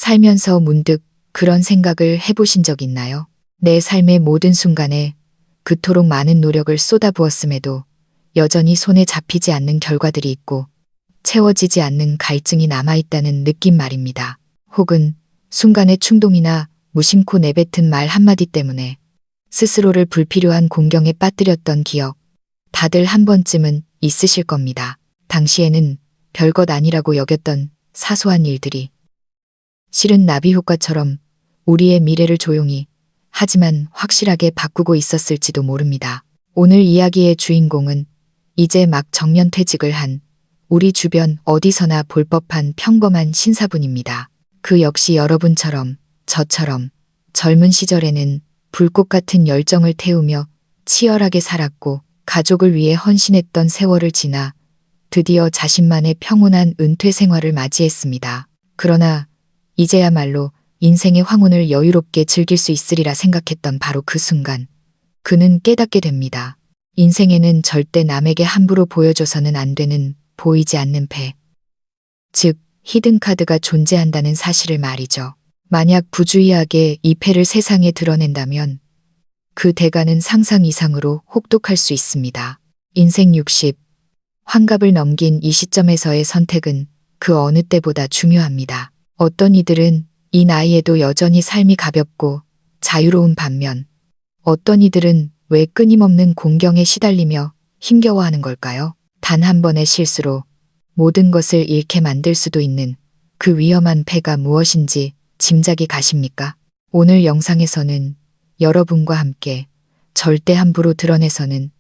살면서 문득 그런 생각을 해보신 적 있나요? 내 삶의 모든 순간에 그토록 많은 노력을 쏟아부었음에도 여전히 손에 잡히지 않는 결과들이 있고 채워지지 않는 갈증이 남아있다는 느낌 말입니다. 혹은 순간의 충동이나 무심코 내뱉은 말 한마디 때문에 스스로를 불필요한 공경에 빠뜨렸던 기억, 다들 한 번쯤은 있으실 겁니다. 당시에는 별것 아니라고 여겼던 사소한 일들이 실은 나비 효과처럼 우리의 미래를 조용히 하지만 확실하게 바꾸고 있었을지도 모릅니다. 오늘 이야기의 주인공은 이제 막 정년퇴직을 한 우리 주변 어디서나 볼 법한 평범한 신사분입니다. 그 역시 여러분처럼 저처럼 젊은 시절에는 불꽃 같은 열정을 태우며 치열하게 살았고 가족을 위해 헌신했던 세월을 지나 드디어 자신만의 평온한 은퇴 생활을 맞이했습니다. 그러나 이제야말로 인생의 황혼을 여유롭게 즐길 수 있으리라 생각했던 바로 그 순간 그는 깨닫게 됩니다. 인생에는 절대 남에게 함부로 보여줘서는 안 되는 보이지 않는 배, 즉 히든카드가 존재한다는 사실을 말이죠. 만약 부주의하게 이 패를 세상에 드러낸다면 그 대가는 상상 이상으로 혹독할 수 있습니다. 인생 60, 환갑을 넘긴 이 시점에서의 선택은 그 어느 때보다 중요합니다. 어떤 이들은 이 나이에도 여전히 삶이 가볍고 자유로운 반면 어떤 이들은 왜 끊임없는 공경에 시달리며 힘겨워하는 걸까요? 단 한 번의 실수로 모든 것을 잃게 만들 수도 있는 그 위험한 패가 무엇인지 짐작이 가십니까? 오늘 영상에서는 여러분과 함께 절대 함부로 드러내서는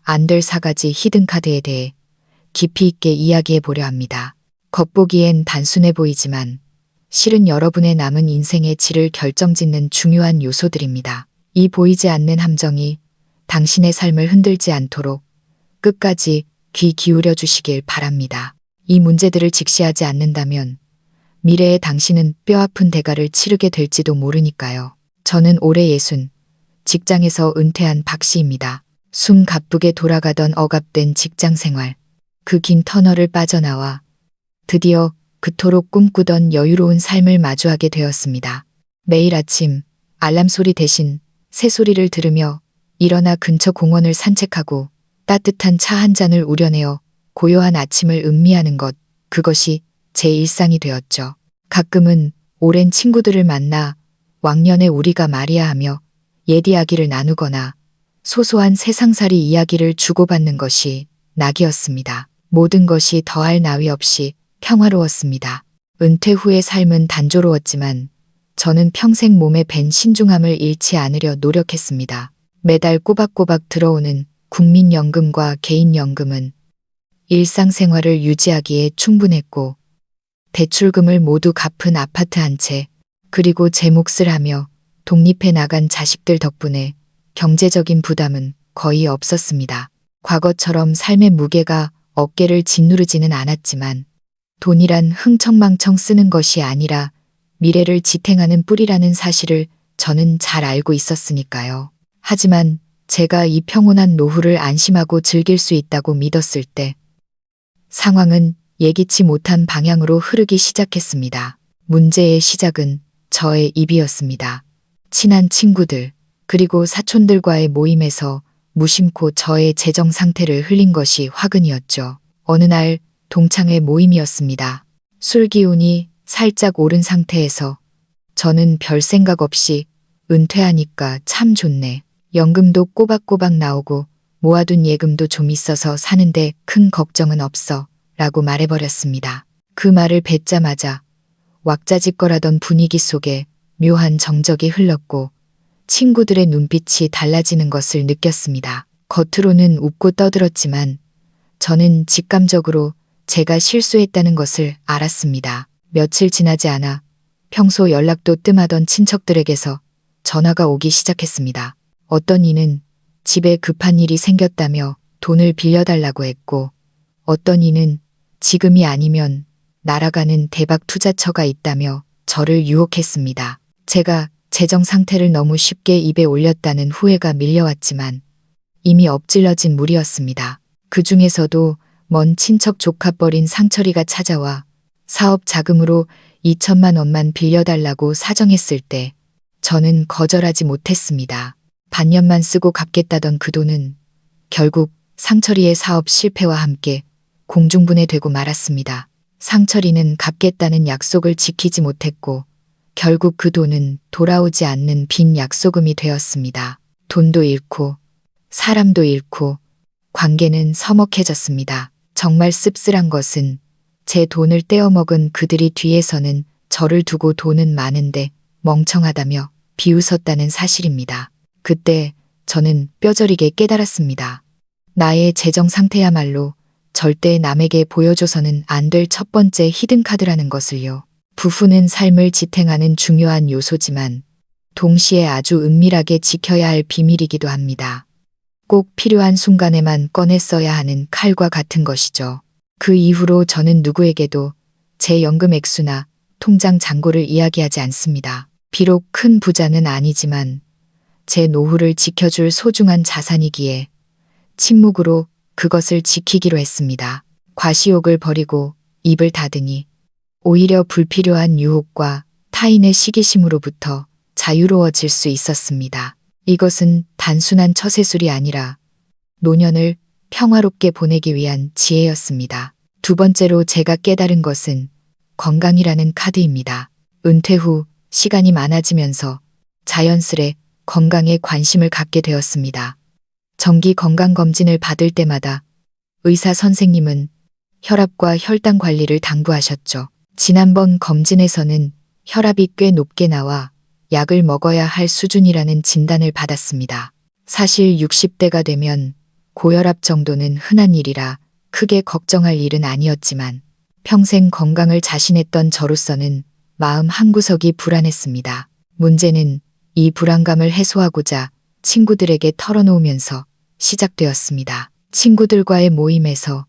안 될 4가지 히든카드에 대해 깊이 있게 이야기해 보려 합니다. 겉보기엔 단순해 보이지만 실은 여러분의 남은 인생의 질을 결정짓는 중요한 요소들입니다. 이 보이지 않는 함정이 당신의 삶을 흔들지 않도록 끝까지 귀 기울여 주시길 바랍니다. 이 문제들을 직시하지 않는다면 미래의 당신은 뼈아픈 대가를 치르게 될지도 모르니까요. 저는 올해 60, 직장에서 은퇴한 박 씨입니다. 숨 가쁘게 돌아가던 억압된 직장 생활, 그 긴 터널을 빠져나와 드디어 그토록 꿈꾸던 여유로운 삶을 마주하게 되었습니다. 매일 아침 알람 소리 대신 새소리를 들으며 일어나 근처 공원을 산책하고 따뜻한 차 한 잔을 우려내어 고요한 아침을 음미하는 것, 그것이 제 일상이 되었죠. 가끔은 오랜 친구들을 만나 왕년에 우리가 말이야 하며 옛 이야기를 나누거나 소소한 세상살이 이야기를 주고받는 것이 낙이었습니다. 모든 것이 더할 나위 없이 평화로웠습니다. 은퇴 후의 삶은 단조로웠지만 저는 평생 몸에 밴 신중함을 잃지 않으려 노력했습니다. 매달 꼬박꼬박 들어오는 국민연금과 개인연금은 일상생활을 유지하기에 충분했고 대출금을 모두 갚은 아파트 한 채, 그리고 제 몫을 하며 독립해 나간 자식들 덕분에 경제적인 부담은 거의 없었습니다. 과거처럼 삶의 무게가 어깨를 짓누르지는 않았지만 돈이란 흥청망청 쓰는 것이 아니라 미래를 지탱하는 뿌리라는 사실을 저는 잘 알고 있었으니까요. 하지만 제가 이 평온한 노후를 안심하고 즐길 수 있다고 믿었을 때 상황은 예기치 못한 방향으로 흐르기 시작했습니다. 문제의 시작은 저의 입이었습니다. 친한 친구들, 그리고 사촌들과의 모임에서 무심코 저의 재정 상태를 흘린 것이 화근이었죠. 어느 날 동창회 모임이었습니다. 술 기운이 살짝 오른 상태에서 저는 별 생각 없이 은퇴하니까 참 좋네. 연금도 꼬박꼬박 나오고 모아둔 예금도 좀 있어서 사는데 큰 걱정은 없어 라고 말해버렸습니다. 그 말을 뱉자마자 왁자지껄하던 분위기 속에 묘한 정적이 흘렀고 친구들의 눈빛이 달라지는 것을 느꼈습니다. 겉으로는 웃고 떠들었지만 저는 직감적으로 제가 실수했다는 것을 알았습니다. 며칠 지나지 않아 평소 연락도 뜸하던 친척들에게서 전화가 오기 시작했습니다. 어떤 이는 집에 급한 일이 생겼다며 돈을 빌려달라고 했고 어떤 이는 지금이 아니면 날아가는 대박 투자처가 있다며 저를 유혹했습니다. 제가 재정 상태를 너무 쉽게 입에 올렸다는 후회가 밀려왔지만 이미 엎질러진 물이었습니다. 그 중에서도 먼 친척 조카뻘인 상철이가 찾아와 사업 자금으로 2천만 원만 빌려달라고 사정했을 때 저는 거절하지 못했습니다. 반년만 쓰고 갚겠다던 그 돈은 결국 상철이의 사업 실패와 함께 공중분해되고 말았습니다. 상철이는 갚겠다는 약속을 지키지 못했고 결국 그 돈은 돌아오지 않는 빈 약소금이 되었습니다. 돈도 잃고 사람도 잃고 관계는 서먹해졌습니다. 정말 씁쓸한 것은 제 돈을 떼어먹은 그들이 뒤에서는 저를 두고 돈은 많은데 멍청하다며 비웃었다는 사실입니다. 그때 저는 뼈저리게 깨달았습니다. 나의 재정 상태야말로 절대 남에게 보여줘서는 안 될 첫 번째 히든카드라는 것을요. 부부는 삶을 지탱하는 중요한 요소지만 동시에 아주 은밀하게 지켜야 할 비밀이기도 합니다. 꼭 필요한 순간에만 꺼내 써야 하는 칼과 같은 것이죠. 그 이후로 저는 누구에게도 제 연금 액수나 통장 잔고를 이야기하지 않습니다. 비록 큰 부자는 아니지만 제 노후를 지켜줄 소중한 자산이기에 침묵으로 그것을 지키기로 했습니다. 과시욕을 버리고 입을 닫으니 오히려 불필요한 유혹과 타인의 시기심으로부터 자유로워질 수 있었습니다. 이것은 단순한 처세술이 아니라 노년을 평화롭게 보내기 위한 지혜였습니다. 두 번째로 제가 깨달은 것은 건강이라는 카드입니다. 은퇴 후 시간이 많아지면서 자연스레 건강에 관심을 갖게 되었습니다. 정기 건강검진을 받을 때마다 의사 선생님은 혈압과 혈당 관리를 당부하셨죠. 지난번 검진에서는 혈압이 꽤 높게 나와 약을 먹어야 할 수준이라는 진단을 받았습니다. 사실 60대가 되면 고혈압 정도는 흔한 일이라 크게 걱정할 일은 아니었지만 평생 건강을 자신했던 저로서는 마음 한구석이 불안했습니다. 문제는 이 불안감을 해소하고자 친구들에게 털어놓으면서 시작되었습니다. 친구들과의 모임에서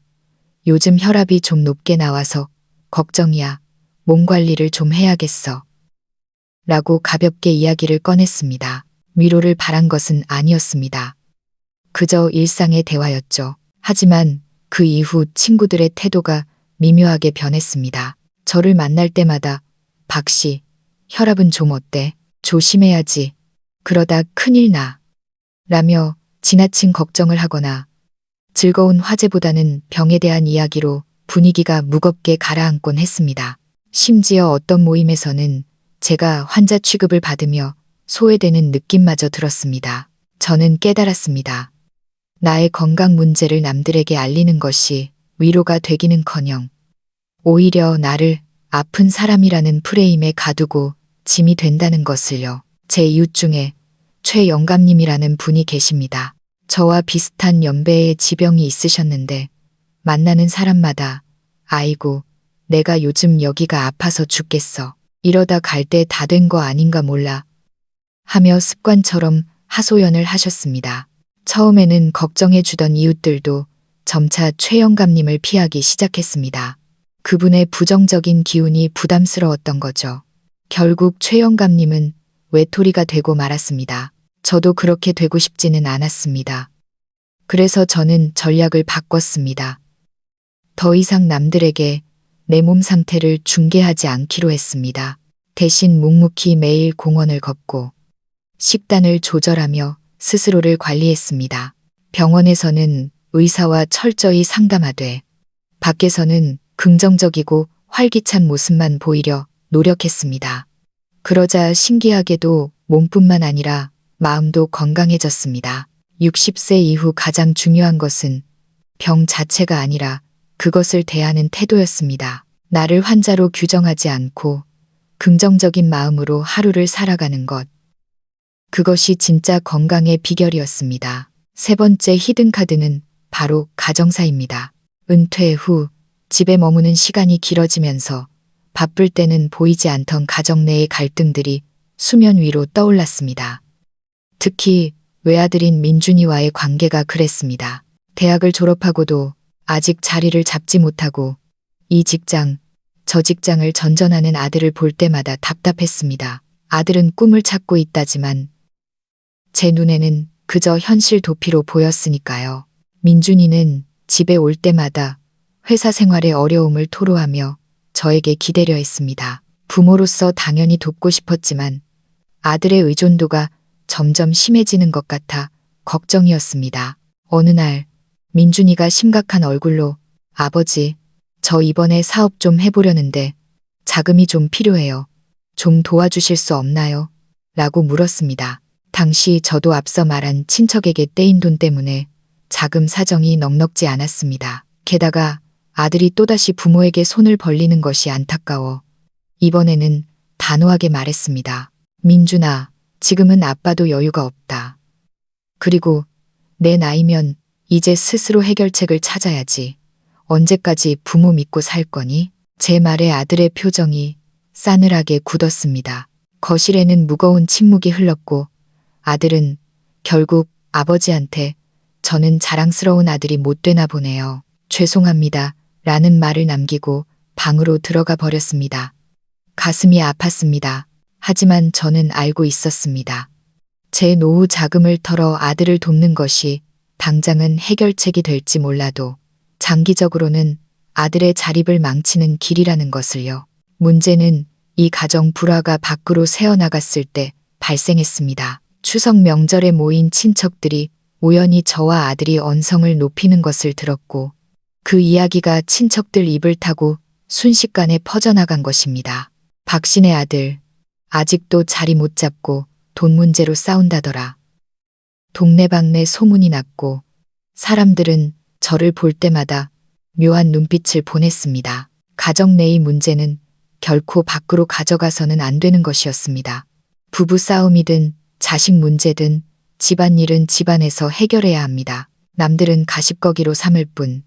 요즘 혈압이 좀 높게 나와서 걱정이야. 몸 관리를 좀 해야겠어. 라고 가볍게 이야기를 꺼냈습니다. 위로를 바란 것은 아니었습니다. 그저 일상의 대화였죠. 하지만 그 이후 친구들의 태도가 미묘하게 변했습니다. 저를 만날 때마다 박 씨, 혈압은 좀 어때? 조심해야지. 그러다 큰일 나. 라며 지나친 걱정을 하거나 즐거운 화제보다는 병에 대한 이야기로 분위기가 무겁게 가라앉곤 했습니다. 심지어 어떤 모임에서는 제가 환자 취급을 받으며 소외되는 느낌마저 들었습니다. 저는 깨달았습니다. 나의 건강 문제를 남들에게 알리는 것이 위로가 되기는커녕 오히려 나를 아픈 사람이라는 프레임에 가두고 짐이 된다는 것을요. 제 이웃 중에 최 영감님이라는 분이 계십니다. 저와 비슷한 연배의 지병이 있으셨는데 만나는 사람마다 아이고 내가 요즘 여기가 아파서 죽겠어. 이러다 갈 때 다 된 거 아닌가 몰라. 하며 습관처럼 하소연을 하셨습니다. 처음에는 걱정해 주던 이웃들도 점차 최 영감님을 피하기 시작했습니다. 그분의 부정적인 기운이 부담스러웠던 거죠. 결국 최 영감님은 외톨이가 되고 말았습니다. 저도 그렇게 되고 싶지는 않았습니다. 그래서 저는 전략을 바꿨습니다. 더 이상 남들에게 내 몸 상태를 중개하지 않기로 했습니다. 대신 묵묵히 매일 공원을 걷고 식단을 조절하며 스스로를 관리했습니다. 병원에서는 의사와 철저히 상담하되 밖에서는 긍정적이고 활기찬 모습만 보이려 노력했습니다. 그러자 신기하게도 몸뿐만 아니라 마음도 건강해졌습니다. 60세 이후 가장 중요한 것은 병 자체가 아니라 그것을 대하는 태도였습니다. 나를 환자로 규정하지 않고 긍정적인 마음으로 하루를 살아가는 것. 그것이 진짜 건강의 비결이었습니다. 세 번째 히든카드는 바로 가정사입니다. 은퇴 후 집에 머무는 시간이 길어지면서 바쁠 때는 보이지 않던 가정 내의 갈등들이 수면 위로 떠올랐습니다. 특히 외아들인 민준이와의 관계가 그랬습니다. 대학을 졸업하고도 아직 자리를 잡지 못하고 이 직장, 저 직장을 전전하는 아들을 볼 때마다 답답했습니다. 아들은 꿈을 찾고 있다지만 제 눈에는 그저 현실 도피로 보였으니까요. 민준이는 집에 올 때마다 회사 생활의 어려움을 토로하며 저에게 기대려 했습니다. 부모로서 당연히 돕고 싶었지만 아들의 의존도가 점점 심해지는 것 같아 걱정이었습니다. 어느 날 민준이가 심각한 얼굴로 아버지, 저 이번에 사업 좀 해보려는데 자금이 좀 필요해요. 좀 도와주실 수 없나요? 라고 물었습니다. 당시 저도 앞서 말한 친척에게 떼인 돈 때문에 자금 사정이 넉넉지 않았습니다. 게다가 아들이 또다시 부모에게 손을 벌리는 것이 안타까워 이번에는 단호하게 말했습니다. 민준아, 지금은 아빠도 여유가 없다. 그리고 내 나이면 이제 스스로 해결책을 찾아야지. 언제까지 부모 믿고 살 거니? 제 말에 아들의 표정이 싸늘하게 굳었습니다. 거실에는 무거운 침묵이 흘렀고 아들은 결국 아버지한테 저는 자랑스러운 아들이 못 되나 보네요. 죄송합니다. 라는 말을 남기고 방으로 들어가 버렸습니다. 가슴이 아팠습니다. 하지만 저는 알고 있었습니다. 제 노후 자금을 털어 아들을 돕는 것이 당장은 해결책이 될지 몰라도 장기적으로는 아들의 자립을 망치는 길이라는 것을요. 문제는 이 가정 불화가 밖으로 새어나갔을 때 발생했습니다. 추석 명절에 모인 친척들이 우연히 저와 아들이 언성을 높이는 것을 들었고 그 이야기가 친척들 입을 타고 순식간에 퍼져나간 것입니다. 박신의 아들, 아직도 자리 못 잡고 돈 문제로 싸운다더라. 동네방네 소문이 났고 사람들은 저를 볼 때마다 묘한 눈빛을 보냈습니다. 가정 내의 문제는 결코 밖으로 가져가서는 안 되는 것이었습니다. 부부 싸움이든 자식 문제든 집안일은 집안에서 해결해야 합니다. 남들은 가십거기로 삼을 뿐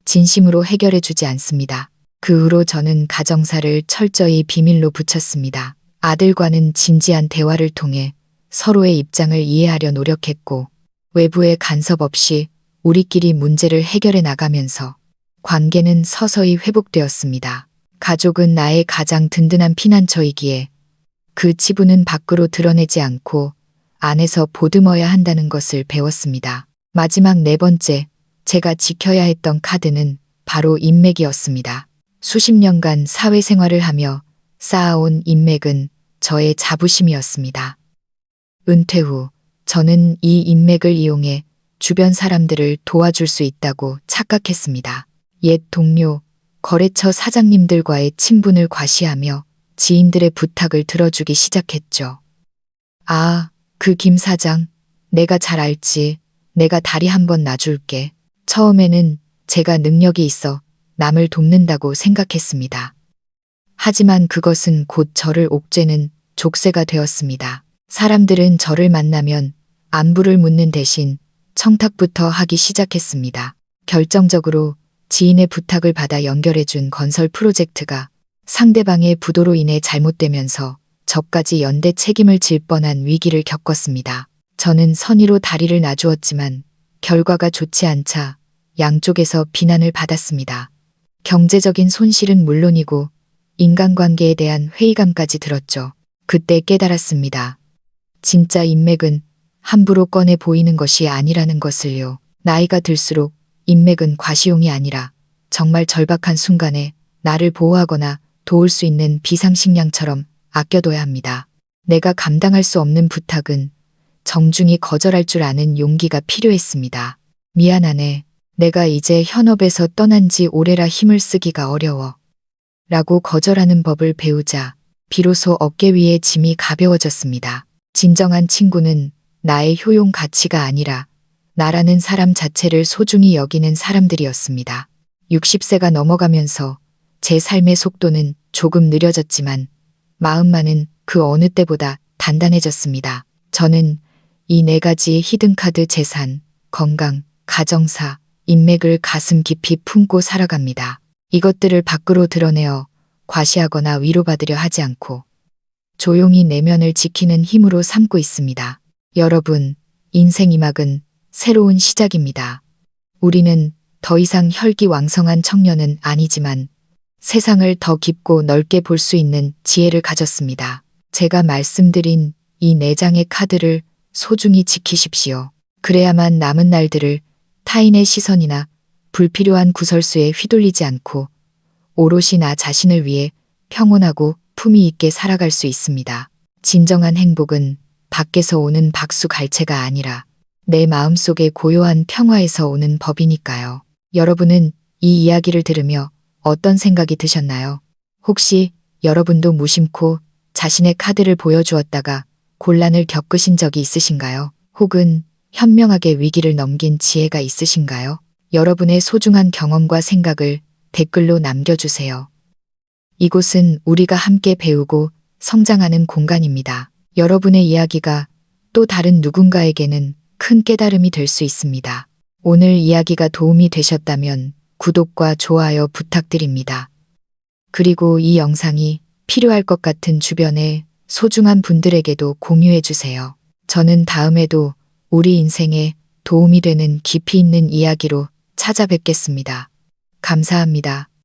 진심으로 해결해 주지 않습니다. 그 후로 저는 가정사를 철저히 비밀로 붙였습니다. 아들과는 진지한 대화를 통해 서로의 입장을 이해하려 노력했고 외부의 간섭 없이 우리끼리 문제를 해결해 나가면서 관계는 서서히 회복되었습니다. 가족은 나의 가장 든든한 피난처이기에 그 치부는 밖으로 드러내지 않고 안에서 보듬어야 한다는 것을 배웠습니다. 마지막 네 번째, 제가 지켜야 했던 카드는 바로 인맥이었습니다. 수십 년간 사회생활을 하며 쌓아온 인맥은 저의 자부심이었습니다. 은퇴 후 저는 이 인맥을 이용해 주변 사람들을 도와줄 수 있다고 착각했습니다. 옛 동료, 거래처 사장님들과의 친분을 과시하며 지인들의 부탁을 들어주기 시작했죠. 아, 그 김 사장, 내가 잘 알지. 내가 다리 한번 놔줄게. 처음에는 제가 능력이 있어 남을 돕는다고 생각했습니다. 하지만 그것은 곧 저를 옥죄는 족쇄가 되었습니다. 사람들은 저를 만나면 안부를 묻는 대신 청탁부터 하기 시작했습니다. 결정적으로 지인의 부탁을 받아 연결해준 건설 프로젝트가 상대방의 부도로 인해 잘못되면서 저까지 연대 책임을 질 뻔한 위기를 겪었습니다. 저는 선의로 다리를 놔주었지만 결과가 좋지 않자 양쪽에서 비난을 받았습니다. 경제적인 손실은 물론이고 인간관계에 대한 회의감까지 들었죠. 그때 깨달았습니다. 진짜 인맥은 함부로 꺼내 보이는 것이 아니라는 것을요. 나이가 들수록 인맥은 과시용이 아니라 정말 절박한 순간에 나를 보호하거나 도울 수 있는 비상식량처럼 아껴둬야 합니다. 내가 감당할 수 없는 부탁은 정중히 거절할 줄 아는 용기가 필요했습니다. 미안하네. 내가 이제 현업에서 떠난 지 오래라 힘을 쓰기가 어려워. 라고 거절하는 법을 배우자 비로소 어깨 위의 짐이 가벼워졌습니다. 진정한 친구는 나의 효용 가치가 아니라 나라는 사람 자체를 소중히 여기는 사람들이었습니다. 60세가 넘어가면서 제 삶의 속도는 조금 느려졌지만 마음만은 그 어느 때보다 단단해졌습니다. 저는 이 네 가지의 히든카드 재산, 건강, 가정사, 인맥을 가슴 깊이 품고 살아갑니다. 이것들을 밖으로 드러내어 과시하거나 위로받으려 하지 않고 조용히 내면을 지키는 힘으로 삼고 있습니다. 여러분, 인생 이막은 새로운 시작입니다. 우리는 더 이상 혈기왕성한 청년은 아니지만 세상을 더 깊고 넓게 볼 수 있는 지혜를 가졌습니다. 제가 말씀드린 이 네 장의 카드를 소중히 지키십시오. 그래야만 남은 날들을 타인의 시선이나 불필요한 구설수에 휘둘리지 않고 오롯이 나 자신을 위해 평온하고 품위 있게 살아갈 수 있습니다. 진정한 행복은 밖에서 오는 박수갈채가 아니라 내 마음속의 고요한 평화에서 오는 법이니까요. 여러분은 이 이야기를 들으며 어떤 생각이 드셨나요? 혹시 여러분도 무심코 자신의 카드를 보여주었다가 곤란을 겪으신 적이 있으신가요? 혹은 현명하게 위기를 넘긴 지혜가 있으신가요? 여러분의 소중한 경험과 생각을 댓글로 남겨주세요. 이곳은 우리가 함께 배우고 성장하는 공간입니다. 여러분의 이야기가 또 다른 누군가에게는 큰 깨달음이 될 수 있습니다. 오늘 이야기가 도움이 되셨다면 구독과 좋아요 부탁드립니다. 그리고 이 영상이 필요할 것 같은 주변의 소중한 분들에게도 공유해 주세요. 저는 다음에도 우리 인생에 도움이 되는 깊이 있는 이야기로 찾아뵙겠습니다. 감사합니다.